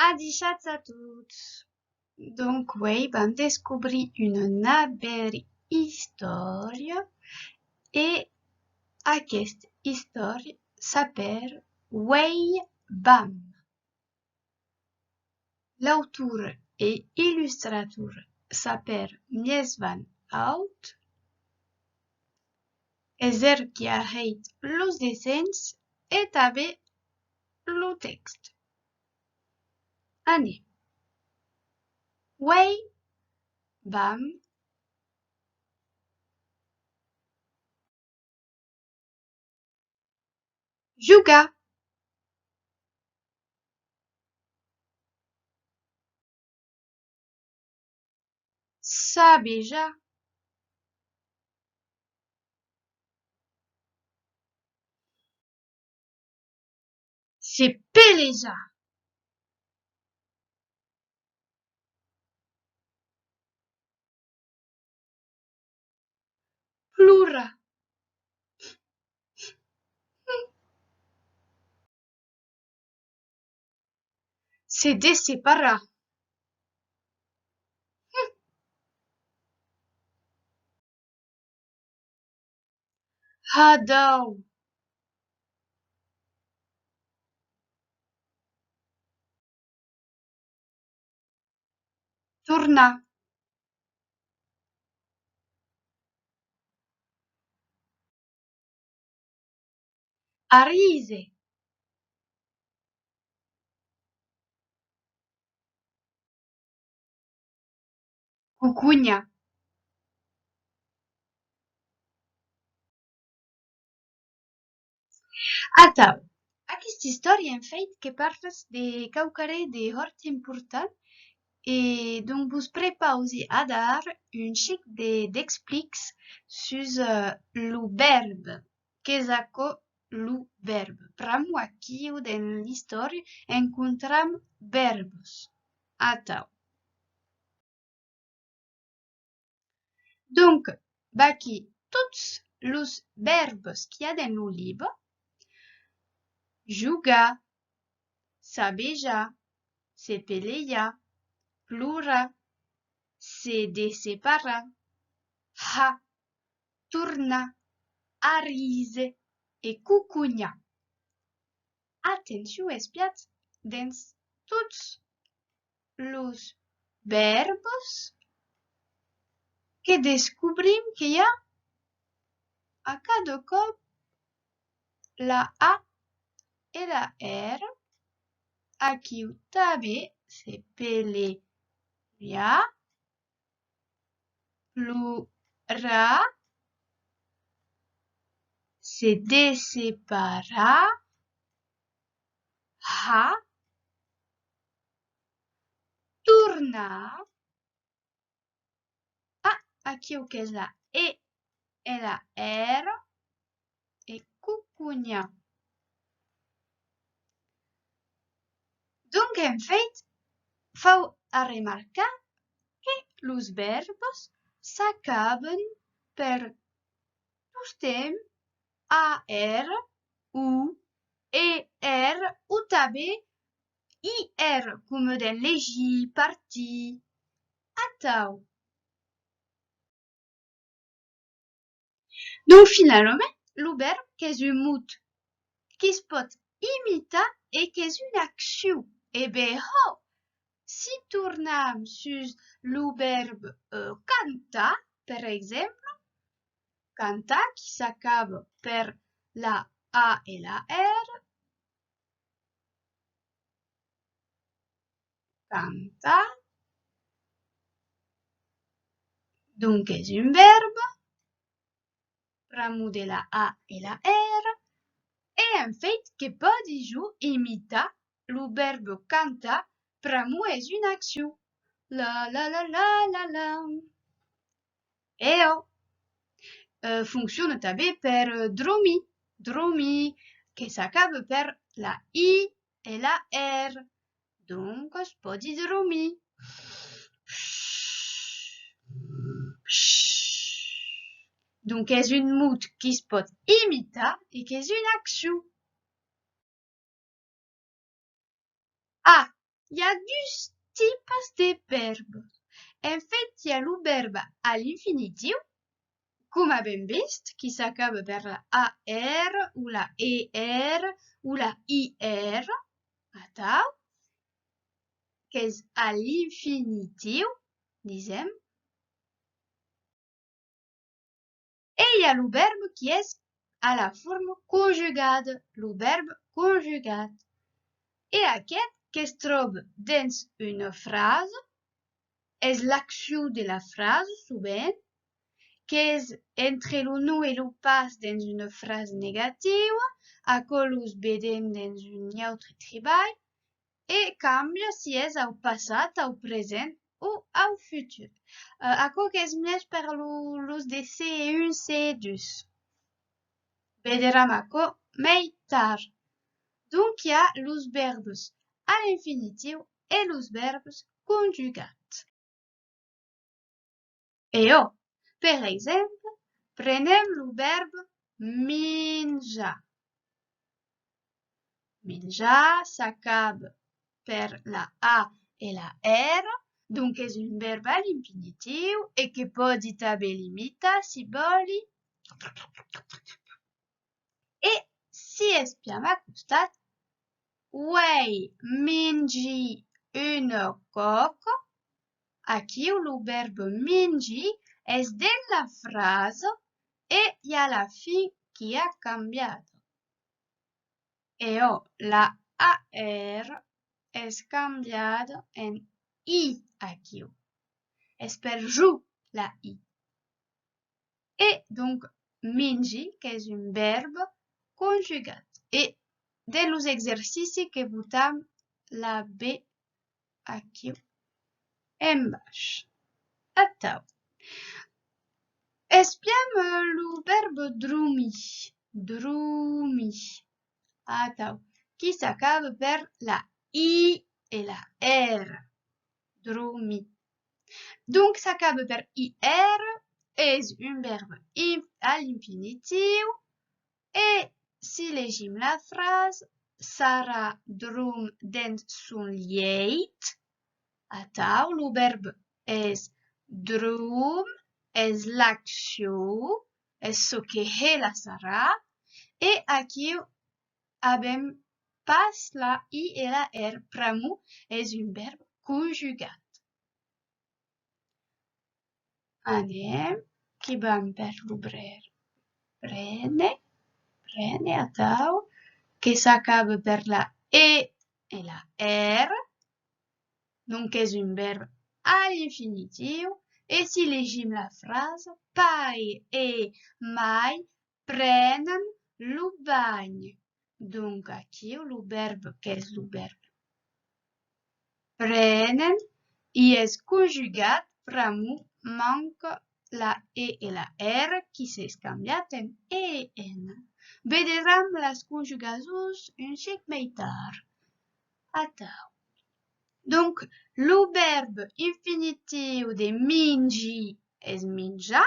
Adichats à toutes. Donc, oui, vam descobrir une naberi história et aquesta història s'appelle Way Bam. L'autor et illustrateur s'appelle Mies van Out. Ezer qui a heet los dessins et també lo text. Anem. Way Bam juga. Sabejar. Se pelejar. Plorar. Se desseparar. Radau. Tornar. Arise. Cucugna. Atau, aquesta història en fait que parles de quauquaré de hort important et donc vos prepausi a dar un chic d'explics sus lo verbe, que saco lo verbe. Pramo aquí den l'història encontram verbos. Atau. Donc, baqui tots los verbos qu'il y a dans le livre, jugar, sabejar, se pelejar, plorar, se desseparar, ha, tornar, arise e cucugna. Atenció, espiats, dins tots los verbos que descobrim que hi ha a cada cop la A et la R, aquí també se pelejar, plorar, se desseparar, ha, tornar, aquí o que és la E et la R, et cucugna. Donc, en fait, faut a remarcar que los verbos s'acaben per tostem AR, U, ER, ou també IR, comme den llegir, partir, atau. Donc, finalement, lo verbe qu'és un mot qui se pot imitar et qu'és une action. Eh ben, si tornam sus lo verbe cantar, per exemple, cantar qui s'acaba per la A et la R, cantar, donc és un verbe, pramo de la A et la R, et en fait que pot dijo imitar lo verbe cantar, pramo és une action. La la la la la la. Et fonctionne també per dormir, dormir, que s'acaba per la I et la R. Donc, es pot dir dormir. Donc, és un mot qui se pot imitar et qu'és une action. Ah, il y a deux types de verbes. En fait, il y a le verbe à l'infinitif, comme abbiamo visto, qui s'accabe per la AR ou la ER ou la IR, attends, qu'est à l'infinitif, disons. Et il y a le verbe qui est à la forme conjugade, le verbe conjugate. Et aquest que es troba dins una frase és l'acció de la frase, souvent, que és entre el nu i el pas dins una frase negativa, aquò us vedem dins un altre treball, e canvia si és au passat, au present o au futur. Aquò que és més per los de C1, C2. Vederam aquò mai tard. Donc, il y a los verbes à l'infinitif et los verbes conjugats. Et oh, per exemple, prenem le verbe menjar. Menjar s'accabe per la A et la R, donc és un verbe à l'infinitif et que pot haver limita si voli. Et si espiam a costat, uei mengi una coca, aquí le verbe mengi és dins la frase et il y a la fin qui a cambiado. Et oh, la AR es cambiado en I aquí. Es per jou la I. Et donc, mengi, que és un verbe conjugat. Et de los exercicis que votam la B aquí en baix. Attends. Espiam le verbe dormir. Dormir. Attends. Qui s'accabe per la I et la R. Dormir. Donc, s'accabe per IR est un verbe à l'infinitif et si llegim la phrase, Sarah drum dins son llit. Attends, le verbe est drum, est l'action, est ce que est la Sarah. Et aquí abem pas la I et la R. Pramu est un verbe conjugat. Anem, qui vam per l'obrer. Prene, attends, que s'accabe per la E et la R. Donc, és un verbe à l'infinitif. Et si llegim la phrase, Pai et Mai prenen le bany. Donc, aquí, le verbe, que és le verbe? Prenen, i és conjugat, pramu, manca la E et la R qui s'és canviat en EN. Vederam les conjugacions un xic mai tard. Attends. Donc, le verbe infinitif de mengi és menjar.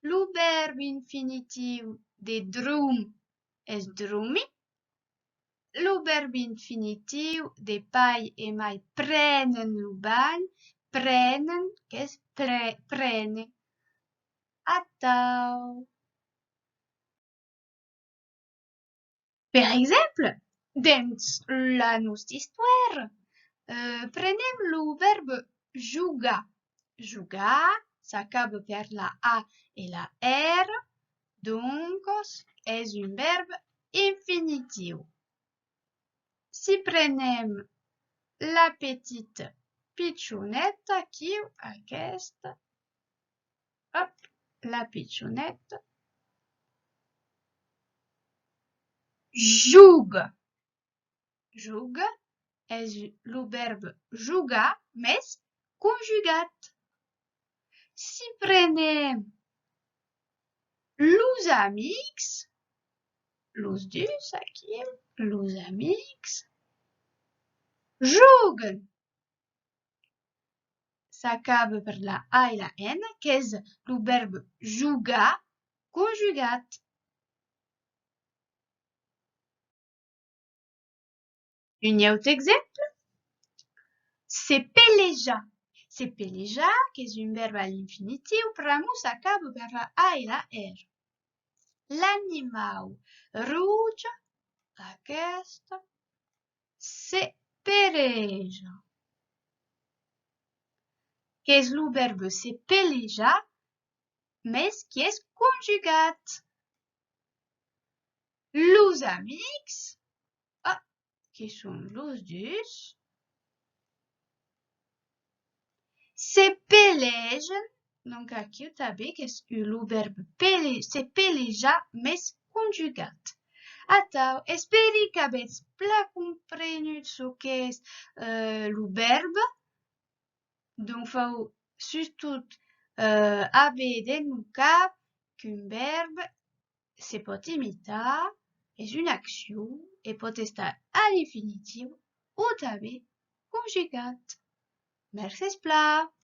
Le verbe infinitif de drum és dormir. Le verbe infinitif de Pai et Mai prenen le bany. Prenen, que és prene. Attends. Per exemple, dins la nostra histoire, prenem le verbe jugar. Jugar s'accabe per la A et la R, donc és un verbe infinitiu. Si prenem la petite pitxoneta aquí, aquesta, hop, la pitxoneta, juga. Juga és le verbe jugar, mais conjugat. Si prenem los amics, los dos aquí, los amics, juguen. S'accabe per la A et la N, que és le verbe jugar conjugat. Un autre exemple. Se peleja. Se peleja, que és un verbe a l'infinitiu, pramus acaba per la A i la R. L'animal rouge, aquesta, se pereja. Que és el verbe se peleja, mais que és conjugat. Los amics, que són los dos, se pelegen, donc aqui també que és el verbe se peleja, mais conjugat. Atau, esperi que aveți pla comprenut ce que és el verbe, donc fau surtot haver den no cap qu'un verbe se pot imitar, és una acció e pot estar a l'infinitiu o també conjugat. Merci pla!